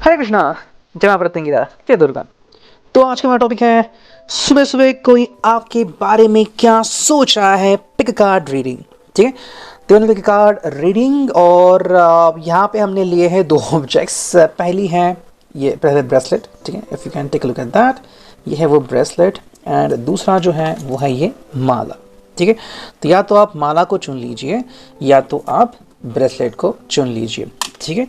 हरे कृष्णा, जय मां प्रत्यंगिरा, जय दुर्गा। तो आज का हमारा टॉपिक है सुबह सुबह कोई आपके बारे में क्या सोच रहा है, पिक कार्ड रीडिंग। ठीक है, तो पिक कार्ड रीडिंग और यहाँ पे हमने लिए हैं दो ऑब्जेक्ट्स। पहली है ये पहले ब्रेसलेट, ठीक है, if you can take a look at that. ये है वो ब्रेसलेट एंड दूसरा जो है वो है ये माला। ठीक है, तो या तो आप माला को चुन लीजिए या तो आप ब्रेसलेट को चुन लीजिए। ठीक है,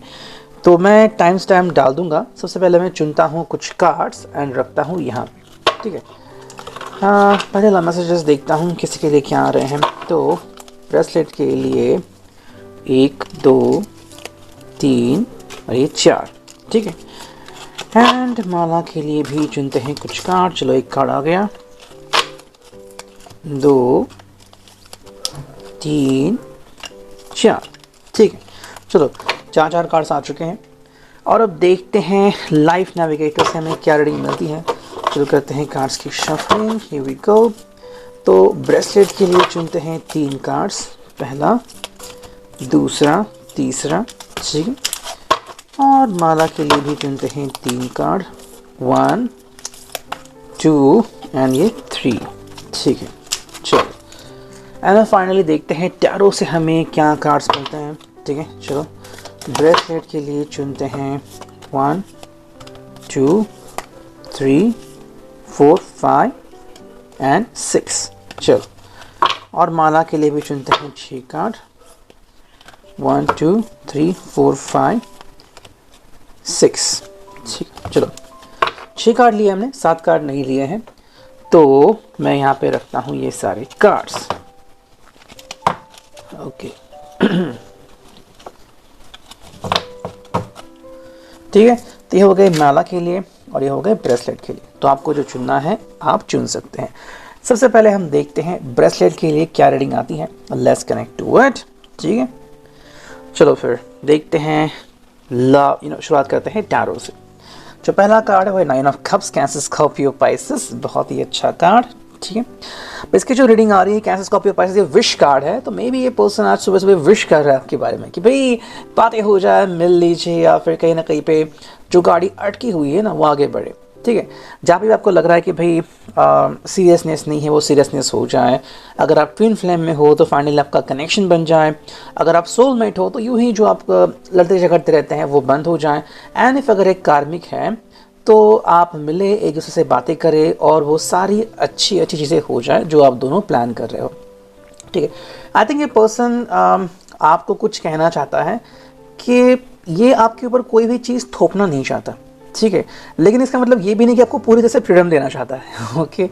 तो मैं टाइम स्टैम्प डाल दूंगा। सबसे पहले मैं चुनता हूँ कुछ कार्ड्स एंड रखता हूँ यहाँ पे। ठीक है, हाँ, पहले मैसेजेस देखता हूँ किसी के लिए क्या आ रहे हैं। तो ब्रेसलेट के लिए 1 2 3 और ये 4। ठीक है, एंड माला के लिए भी चुनते हैं कुछ कार्ड। चलो, एक कार्ड आ गया, 2 3 4। ठीक है, चलो 4 कार्ड्स आ चुके हैं और अब देखते हैं लाइफ नेविगेटर से हमें क्या रीडिंग मिलती है। शुरू करते हैं कार्ड्स की शफलिंग। हियर वी गो। तो ब्रेसलेट के लिए चुनते हैं 3 कार्ड्स, पहला, दूसरा, तीसरा। ठीक है, और माला के लिए भी चुनते हैं 3 कार्ड, 1 2 एंड ये 3। ठीक है, चलो एंड फाइनली देखते हैं टैरो से हमें क्या कार्ड्स मिलते हैं। ठीक है, चलो ब्रेसलेट के लिए चुनते हैं 1 2 3 4 5 एंड 6। चलो, और माला के लिए भी चुनते हैं 6 कार्ड, 1 2 3 4 5 6। ठीक, चलो 6 कार्ड लिए हमने, 7 कार्ड नहीं लिए हैं। तो मैं यहाँ पे रखता हूँ ये सारे कार्ड्स। ओके ठीक है, तो ये हो गए माला के लिए और ये हो गए ब्रेसलेट के लिए। तो आपको जो चुनना है आप चुन सकते हैं। सबसे पहले हम देखते हैं ब्रेसलेट के लिए क्या रीडिंग आती है। Let's connect to it. ठीक है, चलो फिर देखते हैं। शुरुआत करते हैं टैरो से। जो पहला कार्ड है वो 9 of cups, cancer, Scorpio, Pisces. बहुत ही अच्छा कार्ड। ठीक है, इसकी जो रीडिंग आ रही है कैंसर, स्कॉर्पियो, पाइसेस, ये विश कार्ड है। तो मे बी ये पर्सन आज सुबह सुबह विश कर रहा है आपके बारे में कि भाई बातें हो जाए, मिल लीजिए, या फिर कहीं ना कहीं पे जो गाड़ी अटकी हुई है ना वो आगे बढ़े। ठीक है, जहाँ पे आपको लग रहा है कि भाई सीरियसनेस नहीं है वो सीरियसनेस हो जाए। अगर आप ट्विन फ्लेम में हो तो फाइनली आपका कनेक्शन बन जाए। अगर आप सोलमेट हो तो यूं ही जो आप लड़ते झगड़ते रहते हैं वो बंद हो जाए। एंड इफ अगर एक कार्मिक है तो आप मिले, एक दूसरे से बातें करें और वो सारी अच्छी अच्छी चीज़ें हो जाए जो आप दोनों प्लान कर रहे हो। ठीक है, आई थिंक ये पर्सन आपको कुछ कहना चाहता है कि ये आपके ऊपर कोई भी चीज़ थोपना नहीं चाहता। ठीक है, लेकिन इसका मतलब ये भी नहीं कि आपको पूरी तरह से फ्रीडम देना चाहता है। ओके,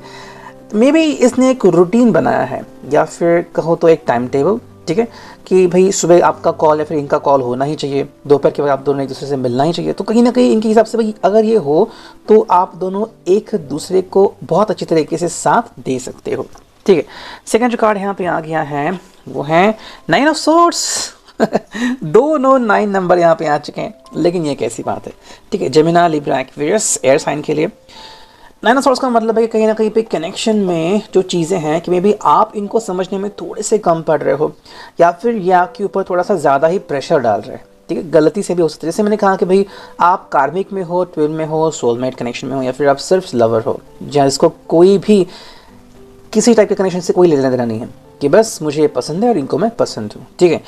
मे बी इसने एक रूटीन बनाया है या फिर कहो तो एक टाइम टेबल। ठीक है, कि भाई सुबह आपका कॉल या फिर इनका कॉल होना ही चाहिए, दोपहर के बाद आप दोनों एक दूसरे से मिलना ही चाहिए। तो कहीं ना कहीं इनके हिसाब से भाई अगर ये हो तो आप दोनों एक दूसरे को बहुत अच्छी तरीके से साथ दे सकते हो। ठीक है, सेकंड जो कार्ड यहाँ पे आ गया है वो है 9 ऑफ सोर्ड्स। 2 9 नंबर यहाँ पे आ चुके हैं, लेकिन ये कैसी बात है। ठीक है, Gemini, Libra, Aquarius, air sign के लिए 9 ऑफ सोर्ड्स का मतलब है कि कहीं ना कहीं पे कनेक्शन में जो चीज़ें हैं कि मे बी आप इनको समझने में थोड़े से कम पड़ रहे हो या फिर ये आपके ऊपर थोड़ा सा ज़्यादा ही प्रेशर डाल रहे हैं। ठीक है, गलती से भी हो सकता है। जैसे मैंने कहा कि भाई आप कार्मिक में हो, ट्विन में हो, सोलमेट कनेक्शन में हो, या फिर आप सिर्फ लवर हो जहाँ इसको कोई भी किसी टाइप के कनेक्शन से कोई लेना देना नहीं है कि बस मुझे ये पसंद है और इनको मैं पसंद हूँ। ठीक है,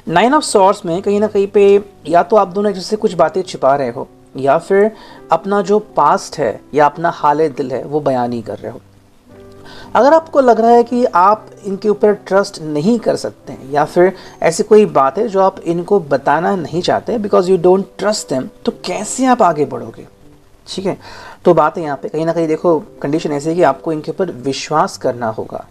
9 ऑफ सोर्ड्स में कहीं ना कहीं पे या तो आप दोनों एक दूसरे से कुछ बातें छिपा रहे हो या फिर अपना जो पास्ट है या अपना हाल दिल है वो बयान नहीं कर रहे हो। अगर आपको लग रहा है कि आप इनके ऊपर ट्रस्ट नहीं कर सकते हैं या फिर ऐसी कोई बात है जो आप इनको बताना नहीं चाहते because you don't trust them, तो कैसे आप आगे बढ़ोगे। ठीक है, तो बात है यहाँ पे कहीं ना कहीं देखो कंडीशन ऐसी है कि आपको इनके ऊपर विश्वास करना होगा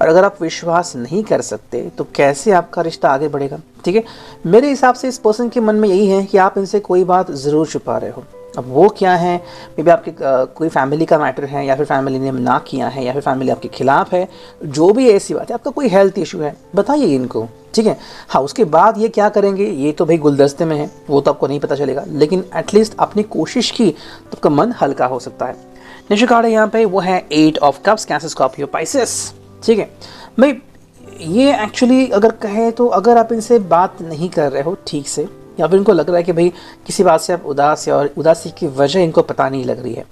और अगर आप विश्वास नहीं कर सकते तो कैसे आपका रिश्ता आगे बढ़ेगा। ठीक है, मेरे हिसाब से इस पर्सन के मन में यही है कि आप इनसे कोई बात ज़रूर छुपा रहे हो। अब वो क्या है, मे बी आपके कोई फैमिली का मैटर है या फिर फैमिली ने ना किया है या फिर फैमिली आपके खिलाफ है, जो भी ऐसी बात है, आपका कोई हेल्थ इशू है, बताइए इनको। ठीक है, हाँ, उसके बाद ये क्या करेंगे ये तो भाई गुलदस्ते में है, वो तो आपको नहीं पता चलेगा, लेकिन एटलीस्ट आपने कोशिश की तो आपका मन हल्का हो सकता है। नेक्स्ट कार्ड है यहाँ पे वो है 8 of cups, cancer, Scorpio, Pisces. ठीक है भाई, ये एक्चुअली अगर कहे तो अगर आप इनसे बात नहीं कर रहे हो ठीक से, या फिर इनको लग रहा है कि भाई किसी बात से आप उदास है और उदासी की वजह इनको पता नहीं लग रही है।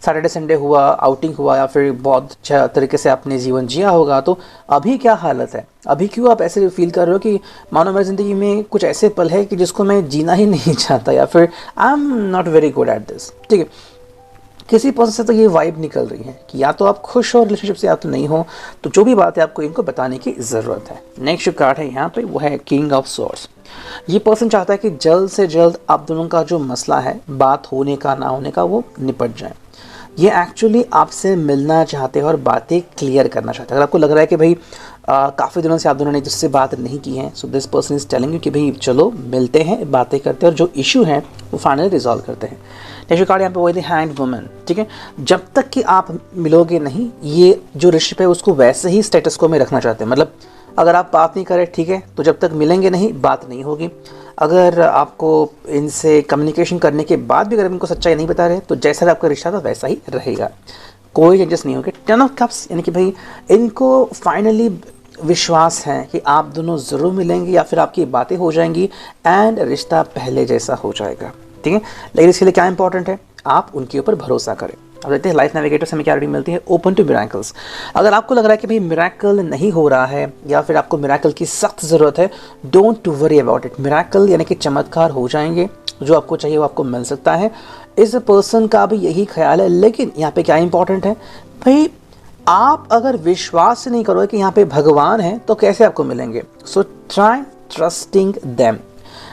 सैटरडे संडे हुआ, आउटिंग हुआ या फिर बहुत अच्छा तरीके से आपने जीवन जिया होगा, तो अभी क्या हालत है, अभी क्यों आप ऐसे फील कर रहे हो कि मानो मेरी ज़िंदगी में कुछ ऐसे पल है कि जिसको मैं जीना ही नहीं चाहता, या फिर I am not very good at this. ठीक है, किसी पर्सन से तो ये वाइब निकल रही है कि या तो आप खुश हो रिलेशनशिप से या तो नहीं हो। तो जो भी बात है आपको इनको बताने की ज़रूरत है। नेक्स्ट जो कार्ड है यहाँ पे वो है किंग ऑफ स्वॉर्ड्स। ये पर्सन चाहता है कि जल्द से जल्द आप दोनों का जो मसला है, बात होने का ना होने का, वो निपट जाए। ये एक्चुअली आपसे मिलना चाहते हैं और बातें क्लियर करना चाहते हैं। अगर आपको लग रहा है कि भाई काफ़ी दिनों से आप दोनों ने जिससे बात नहीं की है, so this person is telling you कि भाई चलो मिलते हैं, बातें करते हैं और जो इशू है वो फाइनली रिजॉल्व करते हैं। नेक्स्ट कार्ड यहाँ पे वो है द हैंड वुमन। ठीक है, जब तक कि आप मिलोगे नहीं, ये जो रिश्ते है उसको वैसे ही स्टेटस को में रखना चाहते हैं। मतलब अगर आप बात नहीं करें, ठीक है, तो जब तक मिलेंगे नहीं बात नहीं होगी। अगर आपको इनसे कम्युनिकेशन करने के बाद भी अगर इनको सच्चाई नहीं बता रहे, तो जैसा आपका रिश्ता था वैसा ही रहेगा, कोई चेंजेस नहीं होंगे। 10 ऑफ कप्स यानी कि भाई इनको फाइनली विश्वास है कि आप दोनों ज़रूर मिलेंगे या फिर आपकी बातें हो जाएंगी एंड रिश्ता पहले जैसा हो जाएगा। ठीक है, लेकिन इसके लिए क्या इंपॉर्टेंट है, आप उनके ऊपर भरोसा करें। अब देखते हैं लाइफ नेविगेटर से हमें क्या रीडिंग मिलती है। Open to miracles. अगर आपको लग रहा है कि भाई मिराकल नहीं हो रहा है या फिर आपको मिराकल की सख्त ज़रूरत है, don't to worry about it. Miracle यानी कि चमत्कार हो जाएंगे, जो आपको चाहिए वो आपको मिल सकता है। इस पर्सन का भी यही ख्याल है। लेकिन यहाँ पे क्या इंपॉर्टेंट है भाई, आप अगर विश्वास नहीं करोगे कि यहाँ पे भगवान है तो कैसे आपको मिलेंगे। So try trusting them.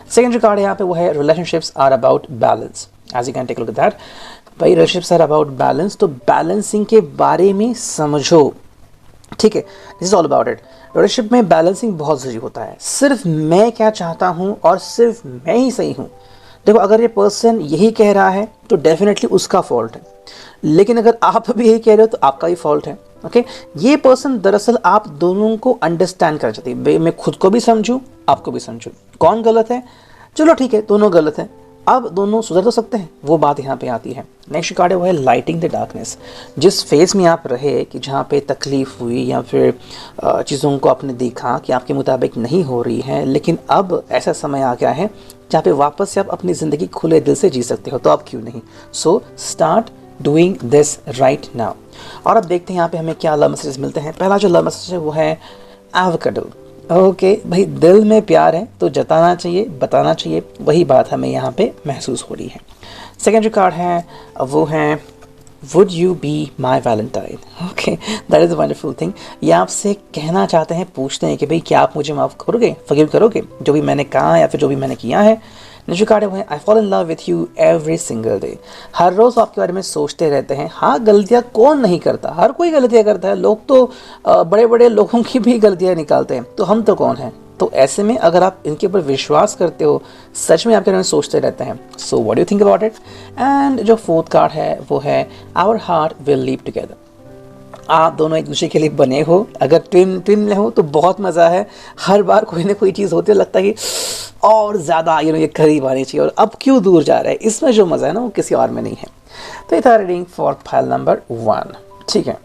Second जो कार्ड है यहाँ पे वो है relationships are about balance. As you can take look at that, भाई रिलेशनशिप्स आर अबाउट बैलेंस, तो बैलेंसिंग के बारे में समझो। ठीक है, this is all about it. Relationship में बैलेंसिंग बहुत ज़रूरी होता है। सिर्फ मैं क्या चाहता हूँ और सिर्फ मैं ही सही हूँ। देखो, अगर ये पर्सन यही कह रहा है तो डेफिनेटली उसका फॉल्ट है, लेकिन अगर आप भी यही कह रहे हो तो आपका ही फॉल्ट है। ओके, ये पर्सन दरअसल आप दोनों को अंडरस्टैंड करना चाहती है। मैं खुद को भी समझूं, आपको भी समझूं, कौन गलत है, चलो ठीक है दोनों गलत हैं, अब दोनों सुधर तो सकते हैं, वो बात यहाँ पे आती है। नेक्स्ट कार्ड है वो है लाइटिंग द डार्कनेस। जिस फेज में आप रहे कि जहाँ पे तकलीफ हुई या फिर चीज़ों को आपने देखा कि आपके मुताबिक नहीं हो रही है, लेकिन अब ऐसा समय आ गया है जहाँ पे वापस से आप अपनी ज़िंदगी खुले दिल से जी सकते हो, तो आप क्यों नहीं। So start doing this right now. और अब देखते हैं यहाँ पे हमें क्या लव मैसेजेस मिलते हैं। पहला जो लव मैसेज है वो है एवोकाडो। ओके भाई, दिल में प्यार है तो जताना चाहिए, बताना चाहिए, वही बात हमें यहाँ पे महसूस हो रही है। सेकेंड जो कार्ड है वो है would you be my Valentine. Okay, that is a wonderful thing. ये आपसे कहना चाहते हैं, पूछते हैं कि भाई क्या आप मुझे माफ़ करोगे, फॉरगिव करोगे जो भी मैंने कहा या फिर जो भी मैंने किया है। नेक्स्ट कार्ड है I fall in love with you every single day. हर रोज़ आपके बारे में सोचते रहते हैं। हाँ, गलतियाँ कौन नहीं करता, हर कोई गलतियाँ करता है। लोग तो बड़े बड़े लोगों की भी गलतियाँ निकालते हैं, तो हम तो कौन हैं। तो ऐसे में अगर आप इनके ऊपर विश्वास करते हो, सच में आपके बारे में सोचते रहते हैं, so what do you think about it. And जो फोर्थ कार्ड है वो है our heart will live together. आप दोनों एक दूसरे के लिए बने हो। अगर ट्विन में हो तो बहुत मज़ा है। हर बार कोई ना कोई चीज़ होती है, लगता है कि और ज़्यादा ये करीब आनी चाहिए और अब क्यों दूर जा रहा है। इसमें जो मज़ा है ना वो किसी और में नहीं है। तो ये था रीडिंग फॉर फाइल नंबर 1। ठीक है,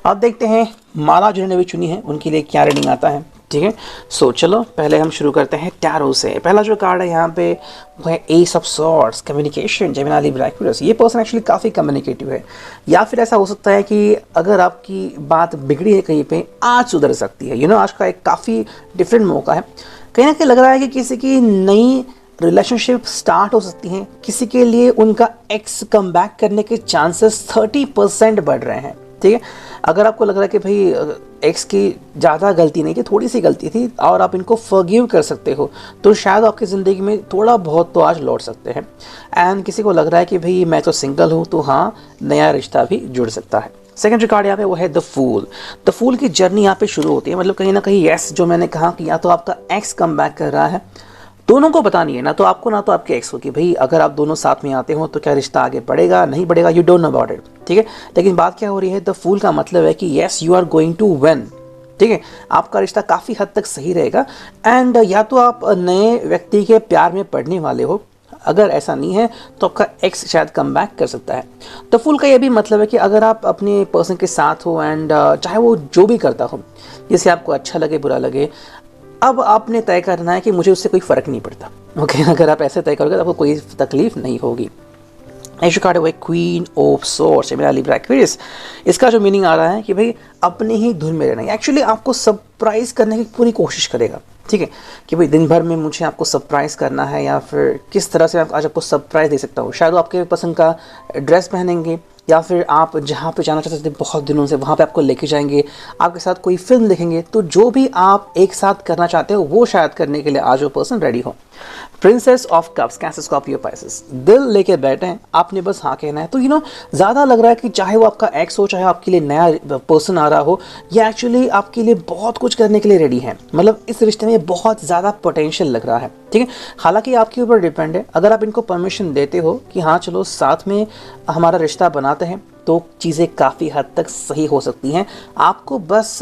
अब देखते हैं माला जिन्होंने भी चुनी है उनके लिए क्या रीडिंग आता है। ठीक है, सो चलो पहले हम शुरू करते हैं टैरो से। पहला जो कार्ड है यहाँ पे वो है S of swords, communication, Gemini, Libra, Aquarius. ये पर्सन एक्चुअली काफ़ी कम्युनिकेटिव है, या फिर ऐसा हो सकता है कि अगर आपकी बात बिगड़ी है कहीं पे, आज सुधर सकती है। आज का एक काफ़ी डिफरेंट मौका है। कहीं ना कहीं लग रहा है कि किसी की नई रिलेशनशिप स्टार्ट हो सकती है, किसी के लिए उनका एक्स कम बैक करने के चांसेस 30% बढ़ रहे हैं। ठीक है, अगर आपको लग रहा है कि भाई एक्स की ज़्यादा गलती नहीं थी, थोड़ी सी गलती थी और आप इनको फॉरगिव कर सकते हो, तो शायद आपकी ज़िंदगी में थोड़ा बहुत तो आज लौट सकते हैं। एंड किसी को लग रहा है कि भाई मैं तो सिंगल हूँ, तो हाँ नया रिश्ता भी जुड़ सकता है। सेकंड जो कार्ड यहाँ पे वो है द फूल। द फूल की जर्नी यहाँ पे शुरू होती है। मतलब कहीं ना कहीं यस, जो मैंने कहा कि या तो आपका एक्स कम बैक कर रहा है, दोनों को पता नहीं है, ना तो आपको ना तो आपके एक्स को, कि भाई अगर आप दोनों साथ में आते हो तो क्या रिश्ता आगे बढ़ेगा नहीं बढ़ेगा, you don't know about it. ठीक है, लेकिन बात क्या हो रही है, द फूल का मतलब है कि yes you are going to win. ठीक है, आपका रिश्ता काफ़ी हद तक सही रहेगा। एंड या तो आप नए व्यक्ति के प्यार में पड़ने वाले हो, अगर ऐसा नहीं है तो आपका एक्स शायद कम बैक कर सकता है। द फूल का ये भी मतलब है कि अगर आप अपने पर्सन के साथ हो एंड चाहे वो जो भी करता हो, जैसे आपको अच्छा लगे बुरा लगे, अब आपने तय करना है कि मुझे उससे कोई फ़र्क नहीं पड़ता। ओके, अगर आप ऐसे तय करोगे तो आपको कोई तकलीफ नहीं होगी। नेक्स्ट कार्ड है वो क्वीन ऑफ सोर्ड्स, मेरा लिब्रा एक्वेरियस। इसका जो मीनिंग आ रहा है कि भाई अपनी ही धुन में रहना, एक्चुअली आपको सरप्राइज करने की पूरी कोशिश करेगा। ठीक है, कि भाई दिन भर में मुझे आपको सरप्राइज़ करना है, या फिर किस तरह से आज आपको सरप्राइज़ दे सकता हूँ। शायद वो आपके पसंद का ड्रेस पहनेंगे, या फिर आप जहाँ पे जाना चाहते थे बहुत दिनों से वहाँ पे आपको लेके जाएंगे, आपके साथ कोई फिल्म देखेंगे। तो जो भी आप एक साथ करना चाहते हो वो शायद करने के लिए आज वो पर्सन रेडी हो। Princess of cups, cancer, Scorpio, Pisces, दिल लेके बैठे हैं, आपने बस हाँ कहना है। तो ज़्यादा लग रहा है कि चाहे वो आपका एक्स हो, चाहे आपके लिए नया पर्सन आ रहा हो, ये एक्चुअली आपके लिए बहुत कुछ करने के लिए रेडी है। मतलब इस रिश्ते में बहुत ज़्यादा पोटेंशियल लग रहा है। ठीक है, हालांकि आपके ऊपर डिपेंड है। अगर आप इनको परमिशन देते हो कि हाँ चलो साथ में हमारा रिश्ता बनाते हैं, तो चीज़ें काफ़ी हद तक सही हो सकती हैं। आपको बस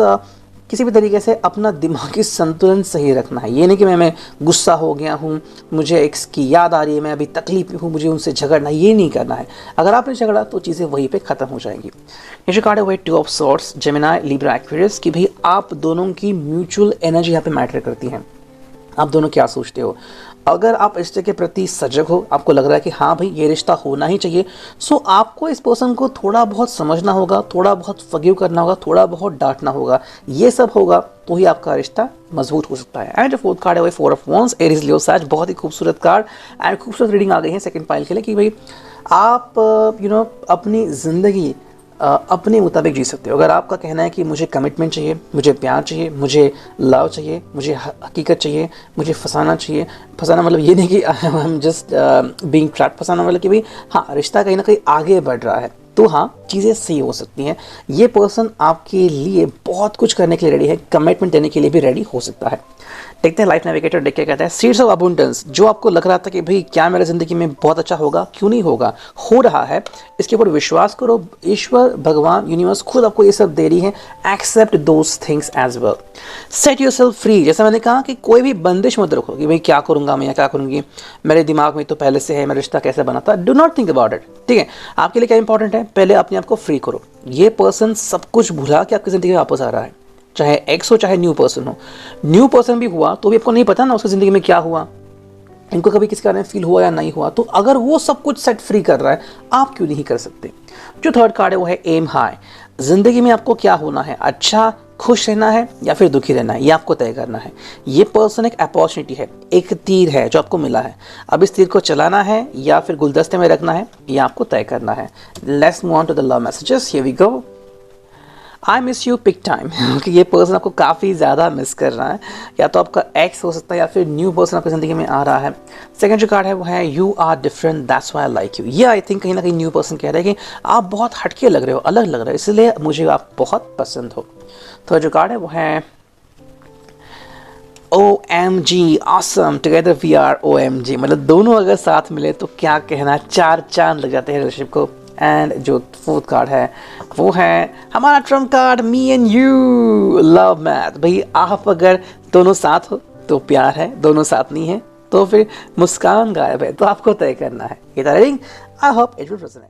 किसी भी तरीके से अपना दिमागी संतुलन सही रखना है। ये नहीं कि मैं गुस्सा हो गया हूँ, मुझे एक्स की याद आ रही है, मैं अभी तकलीफ में हूँ, मुझे उनसे झगड़ना, ये नहीं करना है। अगर आपने झगड़ा तो चीज़ें वहीं पे ख़त्म हो जाएंगी। ये जो कार्ड है वही two of swords, Gemini, Libra, Aquarius, कि भाई आप दोनों की म्यूचुअल एनर्जी यहाँ पे मैटर करती है। आप दोनों क्या सोचते हो? अगर आप रिश्ते के प्रति सजग हो, आपको लग रहा है कि हाँ भाई ये रिश्ता होना ही चाहिए, सो आपको इस पर्सन को थोड़ा बहुत समझना होगा, थोड़ा बहुत फॉरगिव करना होगा, थोड़ा बहुत डांटना होगा। ये सब होगा तो ही आपका रिश्ता मजबूत हो सकता है। एंड जो फोर्थ कार्ड है वो फोर ऑफ वॉन्ड्स, एरीज, लियो, सैज, बहुत ही खूबसूरत कार्ड एंड खूबसूरत रीडिंग आ गई है सेकंड पाइल के लिए कि भाई आप अपनी ज़िंदगी अपने मुताबिक जी सकते हो। अगर आपका कहना है कि मुझे कमिटमेंट चाहिए, मुझे प्यार चाहिए, मुझे लव चाहिए, मुझे हकीकत चाहिए, मुझे फंसाना चाहिए, फंसाना मतलब ये नहीं कि I am just being trapped, फंसाना मतलब कि भाई हाँ रिश्ता कहीं ना कहीं आगे बढ़ रहा है, तो हाँ चीज़ें सही हो सकती हैं। ये पर्सन आपके लिए बहुत कुछ करने के लिए रेडी है, कमिटमेंट देने के लिए भी रेडी हो सकता है। देखते हैं लाइफ नेविगेटर देख के कहता है सीड्स ऑफ अबुंडेंस। जो आपको लग रहा था कि भाई क्या मेरे ज़िंदगी में बहुत अच्छा होगा, क्यों नहीं होगा, हो रहा है, इसके ऊपर विश्वास करो। ईश्वर, भगवान, यूनिवर्स खुद आपको ये सब दे रही है। Accept those things as well, set yourself free. जैसा मैंने कहा कि कोई भी बंदिश मत रखो कि भाई क्या करूँगा मैं या क्या करूँगी, मेरे दिमाग में तो पहले से है, मेरा रिश्ता कैसे बना था। Do not think about it. ठीक है, आपके लिए क्या इंपॉर्टेंट है, पहले अपने आप को फ्री करो। ये पर्सन सब कुछ भुला के आपकी ज़िंदगी में वापस आ रहा है, चाहे एक्स हो चाहे न्यू पर्सन हो। न्यू पर्सन भी हुआ तो भी आपको नहीं पता ना उसकी ज़िंदगी में क्या हुआ, इनको कभी किसी कारण फील हुआ या नहीं हुआ। तो अगर वो सब कुछ सेट फ्री कर रहा है, आप क्यों नहीं कर सकते। जो थर्ड कार्ड है वो है एम हाई। ज़िंदगी में आपको क्या होना है, अच्छा खुश रहना है या फिर दुखी रहना है, ये आपको तय करना है। ये पर्सन एक अपॉर्चुनिटी है, एक तीर है जो आपको मिला है। अब इस तीर को चलाना है या फिर गुलदस्ते में रखना है, ये आपको तय करना है। Let's move on to the love messages, here we go. I miss you big time, क्योंकि ये पर्सन आपको काफ़ी ज़्यादा मिस कर रहा है, या तो आपका एक्स हो सकता है या फिर न्यू पर्सन आपकी ज़िंदगी में आ रहा है। सेकंड जो कार्ड है वो है you are different that's why I like you. ये आई थिंक कहीं ना कहीं न्यू पर्सन कह रहा है कि आप बहुत हटके लग रहे हो, अलग लग रहे हो, इसलिए मुझे आप बहुत पसंद हो। तो जो कार्ड है वो है OMG, awesome, together we are OMG। मतलब दोनों अगर साथ मिले तो क्या कहना, चार चांद लग जाते हैं रिलेशनशिप को। एंड जो फोर्थ कार्ड है वो है हमारा Trump card, me and you, love math. भाई आप अगर दोनों साथ हो तो प्यार है, दोनों साथ नहीं है तो फिर मुस्कान गायब है। तो आपको तय करना है। ये reading, I hope it will resonate.